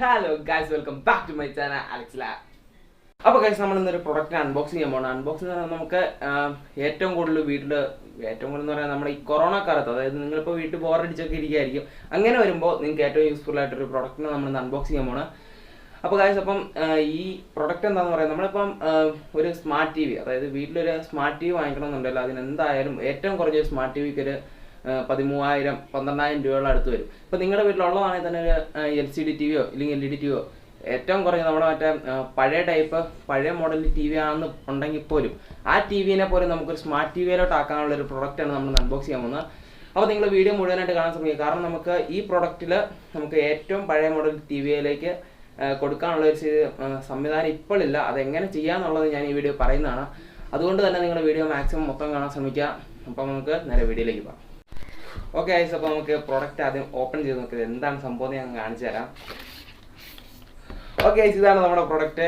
Hello guys, welcome back to my channel AlexLab. അപ്പോൾ guys, നമ്മൾ ഇന്നൊരു പ്രൊഡക്റ്റ് അൺബോക്സ് ചെയ്യാൻ പോകണം. അൺബോക്സിംഗ് എന്ന് പറഞ്ഞാൽ നമുക്ക് ഏറ്റവും കൂടുതൽ വീട്ടിൽ ഏറ്റവും കൂടുതൽ എന്ന് പറഞ്ഞാൽ നമ്മുടെ ഈ കൊറോണ കാലത്ത്, അതായത് നിങ്ങളിപ്പോൾ വീട്ടിൽ ബോറടിച്ചൊക്കെ ഇരിക്കുകയായിരിക്കും. അങ്ങനെ വരുമ്പോൾ നിങ്ങൾക്ക് ഏറ്റവും യൂസ്ഫുൾ ആയിട്ടൊരു പ്രൊഡക്റ്റിനെ നമ്മൾ ഇന്ന് അൺബോക്സ് ചെയ്യാൻ പോകണം. അപ്പോൾ ഗൈസ്, അപ്പം ഈ പ്രൊഡക്റ്റ് എന്താണെന്ന് പറയുന്നത്, നമ്മളിപ്പം ഒരു സ്മാർട്ട് ടി വി, അതായത് വീട്ടിലൊരു സ്മാർട്ട് ടി വി വാങ്ങിക്കണമെന്നുണ്ടല്ലോ, അതിനെന്തായാലും ഏറ്റവും കുറഞ്ഞ സ്മാർട്ട് ടി വിക്ക് ഒരു 13,000 12,000 രൂപയോളം അടുത്ത് വരും. ഇപ്പോൾ നിങ്ങളുടെ വീട്ടിലുള്ളതാണെങ്കിൽ തന്നെ ഒരു LCD ടി വിയോ ഇല്ലെങ്കിൽ LED ടി വിയോ ഏറ്റവും കുറഞ്ഞ നമ്മുടെ മറ്റേ പഴയ ടൈപ്പ് പഴയ മോഡൽ ടി വി ആണെന്ന് ഉണ്ടെങ്കിൽ പോലും ആ ടി വിനെ പോലും നമുക്കൊരു സ്മാർട്ട് ടി വിയിലോട്ട് ആക്കാനുള്ള ഒരു പ്രൊഡക്റ്റാണ് നമ്മൾ അൺബോക്സ് ചെയ്യാൻ പോകുന്നത്. അപ്പോൾ നിങ്ങൾ വീഡിയോ മുഴുവനായിട്ട് കാണാൻ ശ്രമിക്കുക. കാരണം നമുക്ക് ഈ പ്രൊഡക്റ്റിൽ നമുക്ക് ഏറ്റവും പഴയ മോഡൽ ടി വിയിലേക്ക് കൊടുക്കാനുള്ള ഒരു സംവിധാനം ഇപ്പോഴില്ല. അതെങ്ങനെ ചെയ്യാന്നുള്ളത് ഞാൻ ഈ വീഡിയോ പറയുന്നതാണ്. അതുകൊണ്ട് തന്നെ നിങ്ങൾ വീഡിയോ മാക്സിമം മൊത്തം കാണാൻ ശ്രമിക്കുക. അപ്പോൾ നമുക്ക് നേരെ വീഡിയോയിലേക്ക് പോകാം. ഓക്കെ ഗൈസ്, അപ്പോൾ നമുക്ക് പ്രൊഡക്റ്റ് ആദ്യം ഓപ്പൺ ചെയ്ത് നോക്കിയത് എന്താണ് സംഭവം ഞാൻ കാണിച്ചു തരാം. ഓക്കെ ഗൈസ്, ഇതാണ് നമ്മുടെ പ്രൊഡക്റ്റ്,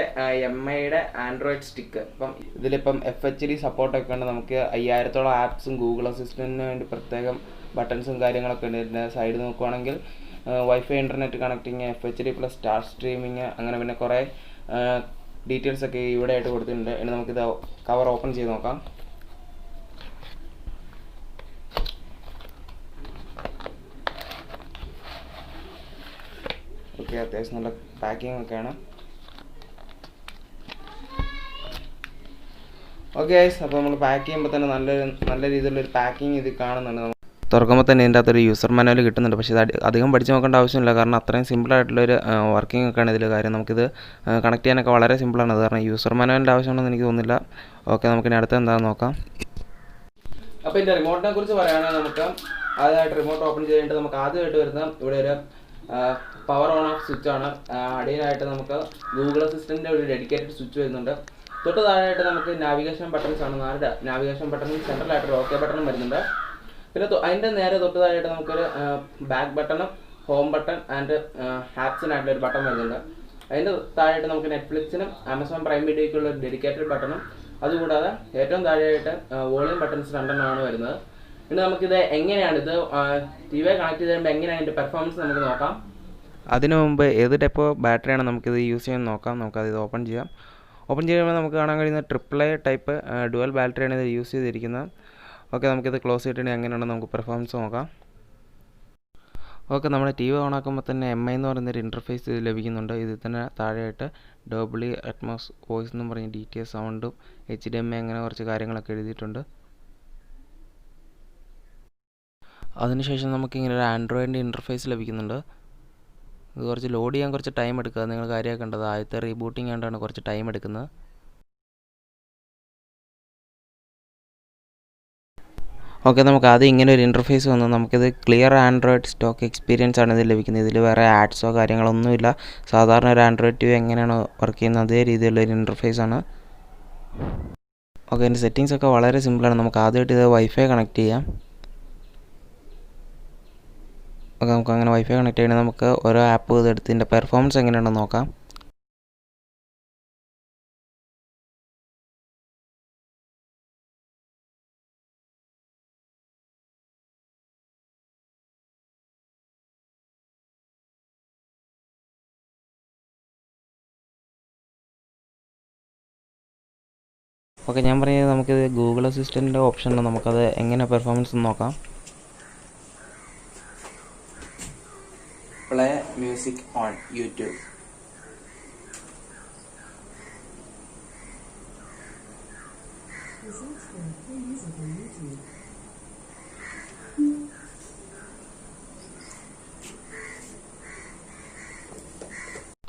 MIയുടെ ആൻഡ്രോയിഡ് സ്റ്റിക്ക്. ഇപ്പം ഇതിലിപ്പം FHD സപ്പോർട്ടൊക്കെ ഉണ്ട്. നമുക്ക് 5000-ഓളം ആപ്സും ഗൂഗിൾ അസിസ്റ്റൻറ്റിന് വേണ്ടി പ്രത്യേകം ബട്ടൺസും കാര്യങ്ങളൊക്കെ ഉണ്ട്. ഇതിൻ്റെ സൈഡ് നോക്കുവാണെങ്കിൽ wifi internet connecting, FHD+ star streaming, അങ്ങനെ പിന്നെ കുറേ ഡീറ്റെയിൽസൊക്കെ ഇവിടെ ആയിട്ട് കൊടുത്തിട്ടുണ്ട്. ഇനി നമുക്കിത് കവർ ഓപ്പൺ ചെയ്ത് നോക്കാം. ഓക്കെ, അത്യാവശ്യം നല്ല പാക്കിംഗ് ഒക്കെയാണ്. ഓക്കെ ഗൈസ്, അപ്പോൾ നമ്മൾ പാക്ക് ചെയ്യുമ്പോൾ തന്നെ നല്ല രീതിയിലുള്ളൊരു പാക്കിങ് ഇത് കാണുന്നുണ്ട്. തുറക്കുമ്പോൾ തന്നെ ഇതിൻ്റെ അകത്തൊരു യൂസർ മാനുവൽ കിട്ടുന്നുണ്ട്. പക്ഷേ ഇത് അധികം പഠിച്ച് നോക്കേണ്ട ആവശ്യമില്ല, കാരണം അത്രയും സിമ്പിളായിട്ടുള്ളൊരു വർക്കിംഗ് ഒക്കെയാണ് ഇതിൽ കാര്യം. നമുക്കിത് കണക്ട് ചെയ്യാനൊക്കെ വളരെ സിമ്പിളാണ്. അത് കാരണം യൂസർ മാനുവലിൻ്റെ ആവശ്യമുണ്ടെന്ന് എനിക്ക് തോന്നുന്നില്ല. ഓക്കെ, നമുക്കിനി അടുത്ത് എന്താണെന്ന് നോക്കാം. അപ്പോൾ ഇതിൻ്റെ റിമോട്ടിനെ കുറിച്ച് പറയുകയാണെങ്കിൽ നമുക്ക് ആദ്യമായിട്ട് റിമോട്ട് ഓപ്പൺ ചെയ്തിട്ട് നമുക്ക് ആദ്യമായിട്ട് വരുന്ന ഇവിടെ ഒരു പവർ ഓൺ ഓഫ് സ്വിച്ച് ആണ്. അടിയിലായിട്ട് നമുക്ക് ഗൂഗിൾ അസിസ്റ്റൻറ്റിൻ്റെ ഒരു ഡെഡിക്കേറ്റഡ് സ്വിച്ച് വരുന്നുണ്ട്. തൊട്ട് താഴെയായിട്ട് നമുക്ക് നാവിഗേഷൻ ബട്ടൺസ് ആണ്. 4 നാവിഗേഷൻ ബട്ടൺ, സെൻട്രലായിട്ടൊരു ഓക്കെ ബട്ടണും വരുന്നുണ്ട്. പിന്നെ അതിൻ്റെ നേരെ തൊട്ട് താഴെയായിട്ട് നമുക്കൊരു ബാക്ക് ബട്ടണും ഹോം ബട്ടൺ ആൻഡ് ആപ്സിനായിട്ടുള്ളൊരു ബട്ടൺ വരുന്നുണ്ട്. അതിൻ്റെ താഴെയായിട്ട് നമുക്ക് നെറ്റ്ഫ്ലിക്സിനും ആമസോൺ പ്രൈം വീഡിയോയ്ക്കുള്ള ഒരു ഡെഡിക്കേറ്റഡ് ബട്ടണും, അതുകൂടാതെ ഏറ്റവും താഴെയായിട്ട് വോളിയം ബട്ടൺസ് 2 വരുന്നത്. പിന്നെ നമുക്കിത് എങ്ങനെയാണ് ഇത് TV കണക്ട് ചെയ്ത് കഴിയുമ്പോൾ എങ്ങനെയാണ് ഇതിൻ്റെ പെർഫോമൻസ് നമുക്ക് നോക്കാം. അതിനു മുമ്പ് ഏത് ടൈപ്പ് ബാറ്ററിയാണ് നമുക്കിത് യൂസ് ചെയ്യാൻ നോക്കാം. നമുക്കത് ഓപ്പൺ ചെയ്യാം. ഓപ്പൺ ചെയ്യുമ്പോൾ നമുക്ക് കാണാൻ കഴിയുന്ന AAA ടൈപ്പ് ഡുവൽ ബാറ്ററിയാണ് ഇത് യൂസ് ചെയ്തിരിക്കുന്നത്. ഓക്കെ, നമുക്കിത് ക്ലോസ് ചെയ്തിട്ടുണ്ടെങ്കിൽ എങ്ങനെയാണെന്ന് നമുക്ക് പെർഫോമൻസ് നോക്കാം. ഓക്കെ, നമ്മുടെ TV ഓൺ ആക്കുമ്പോൾ തന്നെ MI എന്ന് പറയുന്നൊരു ഇൻ്റർഫേസ് ഇത് ലഭിക്കുന്നുണ്ട്. ഇതിൽ തന്നെ താഴെയായിട്ട് ഡോൾബി അറ്റ്മോസ് വോയിസ് എന്നും പറഞ്ഞ് DTS സൗണ്ടും HDMI അങ്ങനെ കുറച്ച് കാര്യങ്ങളൊക്കെ എഴുതിയിട്ടുണ്ട്. അതിനുശേഷം നമുക്കിങ്ങനെ ഒരു ആൻഡ്രോയിഡിൻ്റെ ഇൻ്റർഫേസ് ലഭിക്കുന്നുണ്ട്. ഇത് കുറച്ച് ലോഡ് ചെയ്യാൻ കുറച്ച് ടൈം എടുക്കുക. നിങ്ങൾ കാര്യമാക്കേണ്ടത് ആദ്യത്തെ റീബൂട്ടിങ് ആയിട്ടാണ് കുറച്ച് ടൈം എടുക്കുന്നത്. ഓക്കെ, നമുക്ക് ആദ്യം ഇങ്ങനെ ഒരു ഇൻ്റർഫേസ് വന്നു. നമുക്കിത് ക്ലിയർ ആൻഡ്രോയിഡ് സ്റ്റോക്ക് എക്സ്പീരിയൻസ് ആണ് ഇതിൽ ലഭിക്കുന്നത്. ഇതിൽ വേറെ ആഡ്സോ കാര്യങ്ങളൊന്നുമില്ല. സാധാരണ ഒരു ആൻഡ്രോയിഡ് TV എങ്ങനെയാണ് വർക്ക് ചെയ്യുന്നത് അതേ രീതിയിലുള്ള ഒരു ഇൻ്റർഫേസ് ആണ്. ഓക്കെ, ഇതിൻ്റെ സെറ്റിങ്സ് ഒക്കെ വളരെ സിമ്പിളാണ്. നമുക്ക് ആദ്യമായിട്ട് ഇത് വൈഫൈ കണക്ട് ചെയ്യാം. ഓക്കെ, നമുക്ക് അങ്ങനെ വൈഫൈ കണക്ട് ചെയ്യണമെങ്കിൽ നമുക്ക് ഓരോ ആപ്പ് ഇതെടുത്ത് ഇതിൻ്റെ പെർഫോമൻസ് എങ്ങനെയുണ്ടെന്ന് നോക്കാം. ഓക്കെ, ഞാൻ പറഞ്ഞത് നമുക്കിത് ഗൂഗിൾ അസിസ്റ്റൻറ്റിൻ്റെ ഓപ്ഷനിൽ നമുക്കത് എങ്ങനെ പെർഫോമൻസ് നോക്കാം. Play music on YouTube.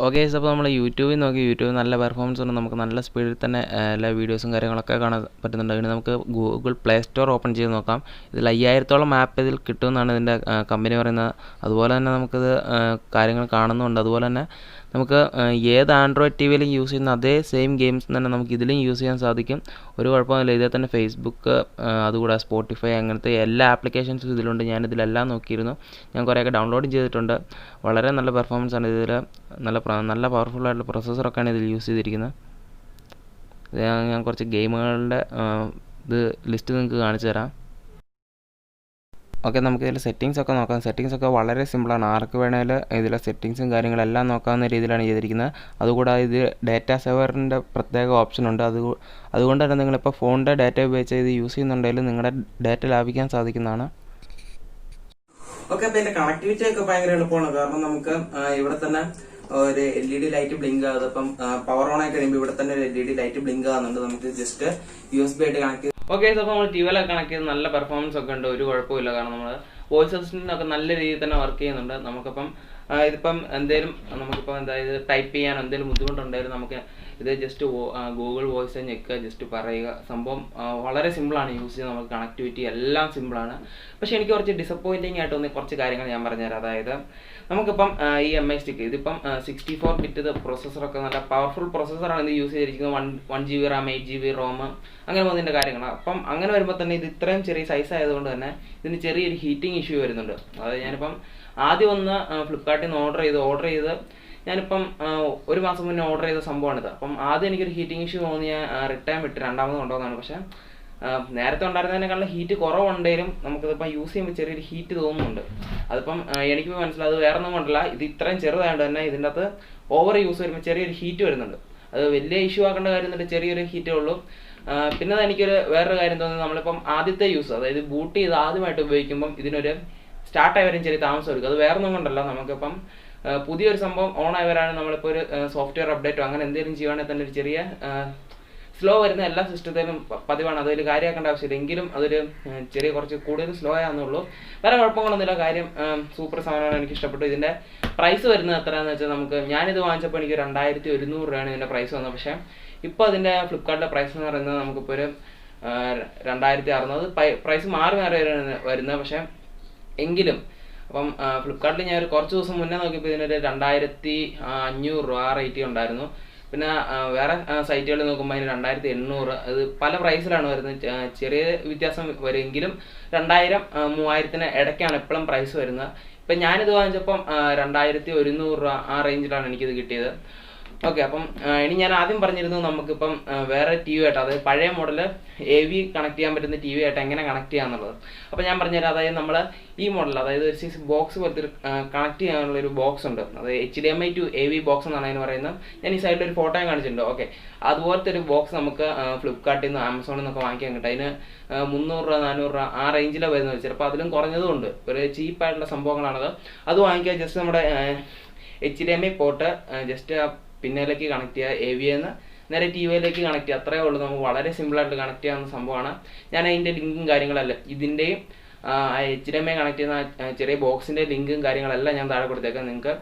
Okay, അപ്പോൾ നമ്മൾ യൂട്യൂബിൽ നോക്കി. യൂട്യൂബിൽ നല്ല പെർഫോമൻസ് ഉണ്ട്. നമുക്ക് നല്ല സ്പീഡിൽ തന്നെ എല്ലാ വീഡിയോസും കാര്യങ്ങളൊക്കെ കാണാൻ പറ്റുന്നുണ്ട്. ഇനി നമുക്ക് ഗൂഗിൾ പ്ലേ സ്റ്റോർ ഓപ്പൺ ചെയ്ത് നോക്കാം. ഇതിൽ 5000-ഓളം ആപ്പ് ഇതിൽ കിട്ടുമെന്നാണ് ഇതിൻ്റെ കമ്പനി പറയുന്നത്. അതുപോലെ തന്നെ നമുക്കിത് കാര്യങ്ങൾ കാണുന്നുണ്ട്. അതുപോലെ തന്നെ നമുക്ക് ഏത് ആൻഡ്രോയിഡ് TVയിലും യൂസ് ചെയ്യുന്ന അതേ സെയിം ഗെയിംസ് തന്നെ നമുക്ക് ഇതിലും യൂസ് ചെയ്യാൻ സാധിക്കും. ഒരു കുഴപ്പമില്ല. ഇതിൽ തന്നെ ഫേസ്ബുക്ക്, അതുകൂടാതെ സ്പോട്ടിഫൈ, അങ്ങനത്തെ എല്ലാ ആപ്ലിക്കേഷൻസും ഇതിലുണ്ട്. ഞാനിതിലെല്ലാം നോക്കിയിരുന്നു. ഞാൻ കുറേയൊക്കെ ഡൗൺലോഡ് ചെയ്തിട്ടുണ്ട്. വളരെ നല്ല പെർഫോമൻസ് ആണ് ഇതിൽ. നല്ല പവർഫുള്ളായിട്ടുള്ള പ്രൊസസ്സറൊക്കെയാണ് ഇതിൽ യൂസ് ചെയ്തിരിക്കുന്നത്. ഞാൻ കുറച്ച് ഗെയിമുകളുടെ ഇത് ലിസ്റ്റ് നിങ്ങൾക്ക് കാണിച്ചു തരാം. ഓക്കെ, നമുക്ക് ഇതിൽ സെറ്റിങ്സ് ഒക്കെ നോക്കാം. സെറ്റിങ്സ് ഒക്കെ വളരെ സിമ്പിളാണ്. ആർക്ക് വേണേലും ഇതിലെ സെറ്റിങ്സും കാര്യങ്ങളെല്ലാം നോക്കാവുന്ന രീതിയിലാണ് ചെയ്തിരിക്കുന്നത്. അതുകൂടാതെ ഇത് ഡാറ്റ സെവറിൻ്റെ പ്രത്യേക ഓപ്ഷൻ ഉണ്ട്. അതുകൊണ്ട് തന്നെ നിങ്ങളിപ്പോൾ ഫോണിൻ്റെ ഡാറ്റ ഉപയോഗിച്ച് ഇത് യൂസ് ചെയ്യുന്നുണ്ടെങ്കിൽ നിങ്ങളുടെ ഡാറ്റ ലാഭിക്കാൻ സാധിക്കുന്നതാണ്. ഓക്കെ, അപ്പോൾ ഇതിന്റെ കണക്ടിവിറ്റി ഒക്കെ ഭയങ്കര എളുപ്പമാണ്. കാരണം നമുക്ക് ഇവിടെ തന്നെ ഒരു LED ലൈറ്റ് ബ്ലിങ്ക് ആകുന്നത്. അപ്പം പവർ ഓൺ ആയി കഴിയുമ്പോൾ ഇവിടെ തന്നെ ഒരു LED ലൈറ്റ് ബ്ലിങ്ക് ആകുന്നുണ്ട്. നമുക്ക് ജസ്റ്റ് USB ആയിട്ട് കണക്ട് ചെയ്ത് ഓക്കെ. അപ്പോൾ നമ്മൾ ടിവിയിലൊക്കെ കണക്ട് ചെയ്ത് നല്ല പെർഫോമൻസ് ഒക്കെ ഉണ്ട്, ഒരു കുഴപ്പമില്ല. കാരണം നമ്മൾ വോയിസ് അസിസ്റ്റന്റിനൊക്കെ നല്ല രീതിയിൽ തന്നെ വർക്ക് ചെയ്യുന്നുണ്ട്. നമുക്കിപ്പം ഇതിപ്പം എന്തെങ്കിലും നമുക്കിപ്പോൾ അതായത് ടൈപ്പ് ചെയ്യാൻ എന്തെങ്കിലും ബുദ്ധിമുട്ടുണ്ടായാലും നമുക്ക് ഇത് ജസ്റ്റ് ഗൂഗിൾ വോയിസ് ഞെക്കുക, ജസ്റ്റ് പറയുക. സംഭവം വളരെ സിമ്പിളാണ് യൂസ് ചെയ്ത്. നമുക്ക് കണക്ടിവിറ്റി എല്ലാം സിമ്പിളാണ്. പക്ഷേ എനിക്ക് കുറച്ച് ഡിസപ്പോയിൻറ്റിംഗ് ആയിട്ട് തോന്നിയ കുറച്ച് കാര്യങ്ങൾ ഞാൻ പറഞ്ഞുതരാം. അതായത് നമുക്കിപ്പം ഈ MI സ്റ്റിക്ക് ഇതിപ്പം 64 ബിറ്റ് പ്രോസസ്സറൊക്കെ നല്ല പവർഫുൾ പ്രോസസ്സറാണ് ഇത് യൂസ് ചെയ്തിരിക്കുന്നത്. 1 GB RAM 8 GB ROM അങ്ങനെ പോകുന്നതിൻ്റെ കാര്യങ്ങളാണ്. അപ്പം അങ്ങനെ വരുമ്പോൾ തന്നെ ഇത് ഇത്രയും ചെറിയ സൈസ് ആയതുകൊണ്ട് തന്നെ ഇതിന് ചെറിയൊരു ഹീറ്റിംഗ് ഇഷ്യൂ വരുന്നുണ്ട്. അതായത് ഞാനിപ്പം ആദ്യം ഒന്ന് ഫ്ലിപ്കാർട്ടിൽ നിന്ന് ഓർഡർ ചെയ്ത് ഞാനിപ്പം ഒരു മാസം മുന്നേ ഓർഡർ ചെയ്ത സംഭവമാണിത്. അപ്പം ആദ്യം എനിക്കൊരു ഹീറ്റിംഗ് ഇഷ്യൂ തോന്നി ഞാൻ റിട്ടേൺ വിട്ട് രണ്ടാമത് കൊണ്ടുവന്നതാണ്. പക്ഷേ നേരത്തെ ഉണ്ടായിരുന്നതിനേക്കാളും ഹീറ്റ് കുറവുണ്ടെങ്കിലും നമുക്കിതിപ്പം യൂസ് ചെയ്യുമ്പോൾ ചെറിയൊരു ഹീറ്റ് തോന്നുന്നുണ്ട്. അതിപ്പം എനിക്ക് മനസ്സിലായി അത് വേറെ ഒന്നും കൊണ്ടല്ല, ഇത് ഇത്രയും ചെറുതായതുകൊണ്ട് തന്നെ ഇതിൻ്റെ അകത്ത് ഓവർ യൂസ് വരുമ്പോൾ ചെറിയൊരു ഹീറ്റ് വരുന്നുണ്ട്. അത് വലിയ ഇഷ്യൂ ആക്കേണ്ട കാര്യം എന്നിട്ട് ചെറിയൊരു ഹീറ്റേ ഉള്ളൂ. പിന്നെ എനിക്കൊരു വേറൊരു കാര്യം തോന്നുന്നത്, നമ്മളിപ്പം ആദ്യത്തെ യൂസ് അതായത് ബൂട്ട് ചെയ്ത് ആദ്യമായിട്ട് ഉപയോഗിക്കുമ്പം ഇതിനൊരു സ്റ്റാർട്ടായി വരും ചെറിയ താമസം എടുക്കും. അത് വേറെ ഒന്നും കൊണ്ടല്ല, നമുക്കിപ്പം പുതിയൊരു സംഭവം ഓൺ ആയി വരാണ് നമ്മളിപ്പോൾ ഒരു സോഫ്റ്റ്വെയർ അപ്ഡേറ്റോ അങ്ങനെ എന്തെങ്കിലും ചെയ്യുകയാണെങ്കിൽ തന്നെ ഒരു ചെറിയ സ്ലോ വരുന്ന എല്ലാ സിസ്റ്റത്തിലും പതിവാണ്. അതൊരു കാര്യമാക്കേണ്ട ആവശ്യമില്ല. എങ്കിലും അതൊരു ചെറിയ കുറച്ച് കൂടുതൽ സ്ലോ ആണെന്നുള്ളൂ. വേറെ കുഴപ്പങ്ങളൊന്നുമില്ല. കാര്യം സൂപ്പർ സാധനമാണ്, എനിക്ക് ഇഷ്ടപ്പെട്ടു. ഇതിൻ്റെ പ്രൈസ് വരുന്നത് എത്രയാണെന്ന് വെച്ചാൽ നമുക്ക് ഞാനിത് വാങ്ങിച്ചപ്പോൾ എനിക്ക് 2100 രൂപയാണ് ഇതിൻ്റെ പ്രൈസ് വന്നത്. പക്ഷേ ഇപ്പോൾ അതിൻ്റെ ഫ്ലിപ്കാർട്ടിലെ പ്രൈസ് എന്ന് പറയുന്നത് നമുക്കിപ്പോൾ ഒരു 2600. പ്രൈസ് മാറി വരുന്നത്. പക്ഷേ എങ്കിലും അപ്പം ഫ്ലിപ്കാർട്ടിൽ ഞാൻ ഒരു കുറച്ച് ദിവസം മുന്നേ നോക്കിയപ്പോൾ ഇതിനൊരു 2500 രൂപ ആ റേറ്റ് ഉണ്ടായിരുന്നു. പിന്നെ വേറെ സൈറ്റുകളിൽ നോക്കുമ്പോൾ അതിന് 2800. അത് പല പ്രൈസിലാണ് വരുന്നത്. ചെറിയ വ്യത്യാസം വരുമെങ്കിലും 2000 3000 ഇടയ്ക്കാണ് എപ്പോഴും പ്രൈസ് വരുന്നത്. ഇപ്പം ഞാനിത് വാങ്ങിച്ചപ്പം 2100 രൂപ ആ റേഞ്ചിലാണ് എനിക്കിത് കിട്ടിയത്. ഓക്കെ, അപ്പം ഇനി ഞാൻ ആദ്യം പറഞ്ഞിരുന്നു നമുക്കിപ്പം വേറെ ടി വി ആയിട്ട്, അതായത് പഴയ മോഡൽ AV കണക്ട് ചെയ്യാൻ പറ്റുന്ന ടി വി ആയിട്ട് എങ്ങനെ കണക്ട് ചെയ്യാന്നുള്ളത്. അപ്പം ഞാൻ പറഞ്ഞുതരാം. അതായത് നമ്മൾ ഈ മോഡൽ അതായത് ഒരു ബോക്സ് പോലത്തെ കണക്ട് ചെയ്യാനുള്ള ഒരു ബോക്സ് ഉണ്ട്. അതായത് HDMI to AV ബോക്സ് എന്നാണ് അതിന് പറയുന്നത്. ഞാൻ ഈ സൈഡിൽ ഒരു ഫോട്ടോയും കാണിച്ചിട്ടുണ്ട്. ഓക്കെ, അതുപോലത്തെ ഒരു ബോക്സ് നമുക്ക് ഫ്ലിപ്കാർട്ടിൽ നിന്ന് Amazonൽ നിന്നൊക്കെ വാങ്ങിക്കാൻ കിട്ടും. അതിന് 300 രൂപ 400 രൂപ ആ റേഞ്ചിലാണ് വരുന്നത്. ചിലപ്പോൾ അതിലും കുറഞ്ഞതും ഉണ്ട്. ഒരു ചീപ്പായിട്ടുള്ള സംഭവങ്ങളാണത്. അത് വാങ്ങിക്കാൻ ജസ്റ്റ് നമ്മുടെ HDMI പോർട്ട് ജസ്റ്റ് പിന്നിലേക്ക് കണക്ട് ചെയ്യുക, AV-ന്ന് നേരെ TV-യിലേക്ക് കണക്ട് ചെയ്യുക. അത്രയേ ഉള്ളൂ. നമുക്ക് വളരെ സിമ്പിളായിട്ട് കണക്ട് ചെയ്യാവുന്ന സംഭവമാണ്. ഞാൻ അതിൻ്റെ ലിങ്കും കാര്യങ്ങളല്ല ഇതിൻ്റെയും HDMI കണക്ട് ചെയ്യുന്ന ചെറിയ ബോക്സിൻ്റെ ലിങ്കും കാര്യങ്ങളെല്ലാം ഞാൻ താഴെ കൊടുത്തേക്കാം. നിങ്ങൾക്ക്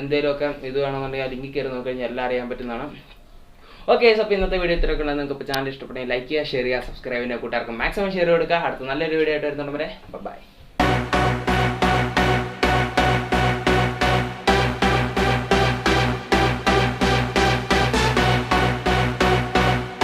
എന്തെങ്കിലുമൊക്കെ ഇത് വേണമെന്നുണ്ടെങ്കിൽ ആ ലിങ്കിൽ കയറി നോക്കിക്കഴിഞ്ഞാൽ എല്ലാം അറിയാൻ പറ്റുന്നതാണ്. ഓക്കെ, അപ്പോൾ ഇന്നത്തെ വീഡിയോ ഇത്രയൊക്കെ ഉണ്ടെങ്കിൽ നിങ്ങൾക്ക് ഇപ്പോൾ ചാനൽ ഇഷ്ടപ്പെട്ടെങ്കിൽ ലൈക്ക് ചെയ്യുക, ഷെയർ ചെയ്യുക, സബ്സ്ക്രൈബ് ചെയ്യുക, കൂട്ടുകാർക്ക് മാക്സിമം ഷെയർ കൊടുക്കുക. അടുത്ത നല്ലൊരു വീഡിയോ ആയിട്ട് വരുന്നുണ്ട്. ബൈ.